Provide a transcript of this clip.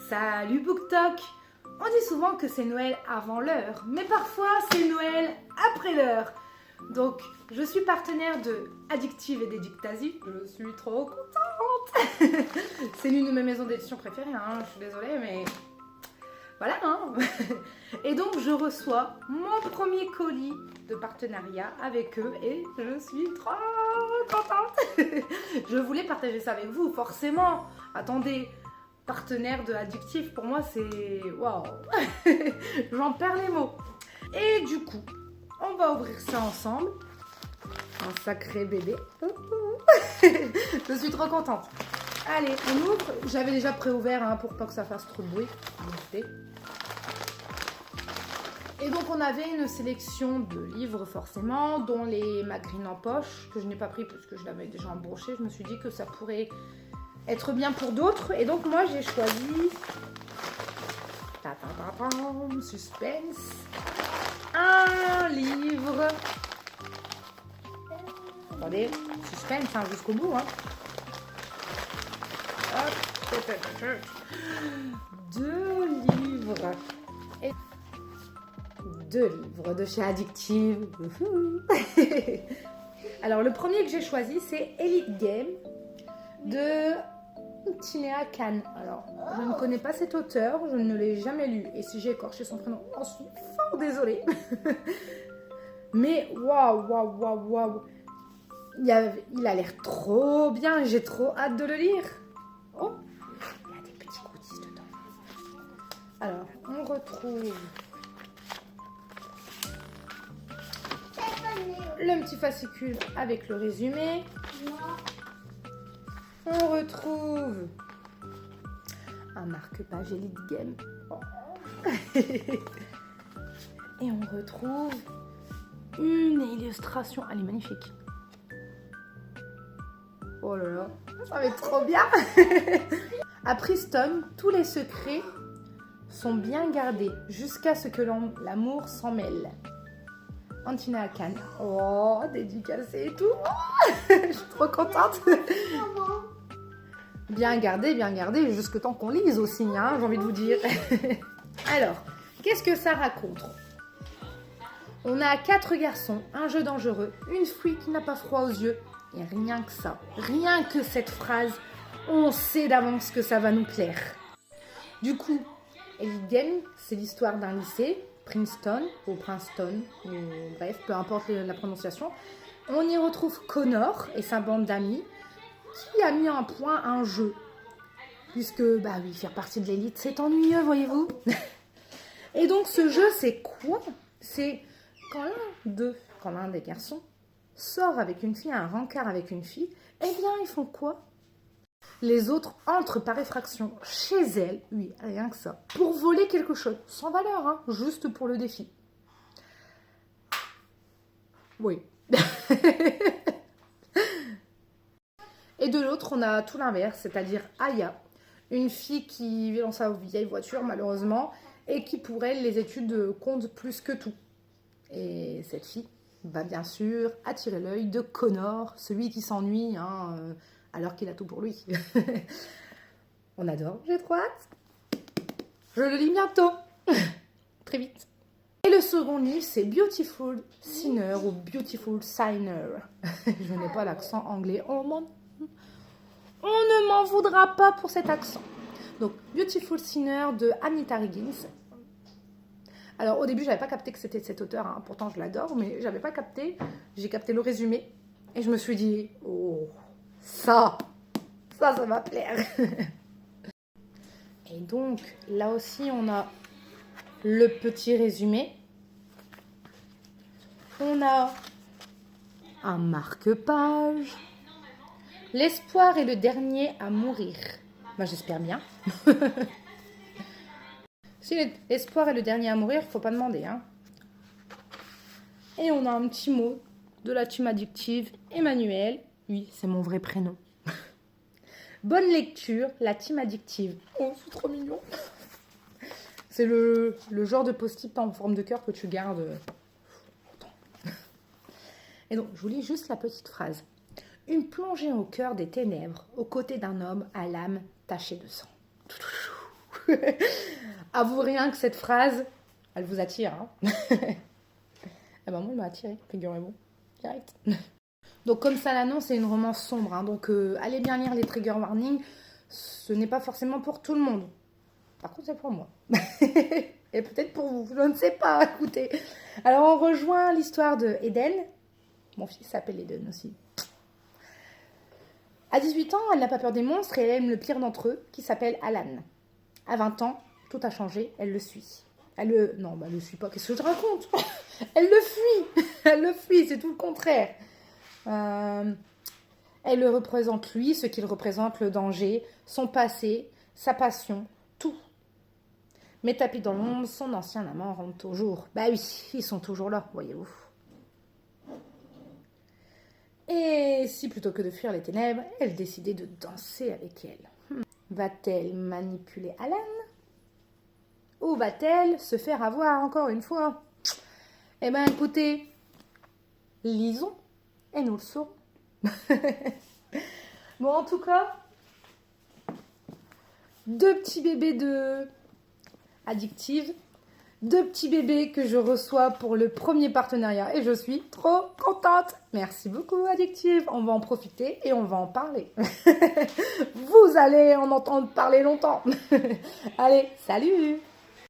Salut BookTok! On dit souvent que c'est Noël avant l'heure, mais parfois c'est Noël après l'heure. Donc, je suis partenaire de Addictive et d'Edictasie. Je suis trop contente! C'est l'une de mes maisons d'édition préférées, hein. Je suis désolée, mais voilà, hein. Et donc, je reçois mon premier colis de partenariat avec eux et je suis trop contente. Je voulais partager ça avec vous, forcément. Attendez, partenaire de Addictive, pour moi, c'est waouh. J'en perds les mots. Et du coup, on va ouvrir ça ensemble. Un sacré bébé. Je suis trop contente. Allez, on ouvre. J'avais déjà préouvert hein, pour pas que ça fasse trop de bruit. Et donc on avait une sélection de livres forcément, dont les Magrines en poche, que je n'ai pas pris puisque je l'avais déjà embroché. Je me suis dit que ça pourrait être bien pour d'autres. Et donc moi j'ai choisi... Suspense. Un livre... Attendez, suspense hein, jusqu'au bout. Hein. Hop. 2 livres. Et 2 livres de chez Addictive. Alors le premier que j'ai choisi c'est Elite Game de Tinea Khan. Alors je ne connais pas cet auteur, je ne l'ai jamais lu. Et si j'ai écorché son prénom, j'en suis fort désolée. Mais waouh. Il a l'air trop bien, j'ai trop hâte de le lire. Oh, il y a des petits goodies dedans. Alors, on retrouve le petit fascicule avec le résumé. On retrouve un marque-page Elite Game. Oh. Et on retrouve une illustration. Elle est magnifique. Oh là là, ça va être trop bien. À Priston, tous les secrets sont bien gardés jusqu'à ce que l'amour s'en mêle. Tinea Khan. Oh, dédicacé et tout. Oh, je suis trop contente. Bien gardé, jusque temps qu'on lise aussi, hein, j'ai envie de vous dire. Alors, qu'est-ce que ça raconte? On a 4 garçons, un jeu dangereux, une fille qui n'a pas froid aux yeux. Et rien que ça, rien que cette phrase, on sait d'avance que ça va nous plaire. Du coup, Elite Game, c'est l'histoire d'un lycée, Princeton, ou bref, peu importe la prononciation. On y retrouve Connor et sa bande d'amis, qui a mis en point un jeu. Puisque, bah oui, faire partie de l'élite, c'est ennuyeux, voyez-vous. Et donc, ce jeu, c'est quoi? C'est quand l'un des garçons sort avec une fille, un rencard avec une fille, eh bien, ils font quoi? Les autres entrent par effraction chez elle, oui, rien que ça, pour voler quelque chose, sans valeur, hein, juste pour le défi. Oui. Et de l'autre, on a tout l'inverse, c'est-à-dire Aya, une fille qui vit dans sa vieille voiture, malheureusement, et qui, pour elle, les études comptent plus que tout. Et cette fille va bien sûr attirer l'œil de Connor, celui qui s'ennuie, hein, alors qu'il a tout pour lui. On adore, j'ai trop hâte. Je le lis bientôt. Très vite. Et le second livre, c'est Beautiful Sinner ou Beautiful Signer. Je n'ai pas l'accent anglais. On ne m'en voudra pas pour cet accent. Donc, Beautiful Sinner de Anita Higgins. Alors, au début, je n'avais pas capté que c'était cet auteur. Hein. Pourtant, je l'adore, mais je n'avais pas capté. J'ai capté le résumé. Et je me suis dit, oh, ça va plaire. Et donc, là aussi, on a le petit résumé. On a un marque-page. L'espoir est le dernier à mourir. Ben, j'espère bien. Si l'espoir est le dernier à mourir, il ne faut pas demander. Hein. Et on a un petit mot de la team Addictive, Emmanuel. Oui, c'est mon vrai prénom. Bonne lecture, la team Addictive. Oh, c'est trop mignon. C'est le genre de post-it en forme de cœur que tu gardes. Et donc, je vous lis juste la petite phrase. Une plongée au cœur des ténèbres, aux côtés d'un homme à l'âme tachée de sang. Avoue rien que cette phrase, elle vous attire. Hein. Eh ben moi, elle m'a attiré, figurez-vous. Direct. Donc comme ça l'annonce, c'est une romance sombre. Hein. Donc allez bien lire les trigger warnings. Ce n'est pas forcément pour tout le monde. Par contre, c'est pour moi. Et peut-être pour vous, je ne sais pas, écoutez. Alors on rejoint l'histoire de Eden. Mon fils s'appelle Eden aussi. À 18 ans, elle n'a pas peur des monstres et elle aime le pire d'entre eux, qui s'appelle Alan. À 20 ans, tout a changé, elle le suit. Non, elle le suit pas, qu'est-ce que je te raconte? Elle le fuit. Elle le fuit, c'est tout le contraire. Elle le représente lui, ce qu'il représente, le danger, son passé, sa passion, tout. Mais tapis dans l'ombre, son ancien amant rentre toujours. Bah oui, ils sont toujours là, voyez-vous. Et si plutôt que de fuir les ténèbres, elle décidait de danser avec elle. Va-t-elle manipuler Alan? Ou va-t-elle se faire avoir encore une fois? Eh bien écoutez, lisons et nous le saurons. Bon, en tout cas, 2 petits bébés de Addictive, 2 petits bébés que je reçois pour le premier partenariat et je suis trop contente. Merci beaucoup Addictive, on va en profiter et on va en parler. Vous allez en entendre parler longtemps. Allez, salut!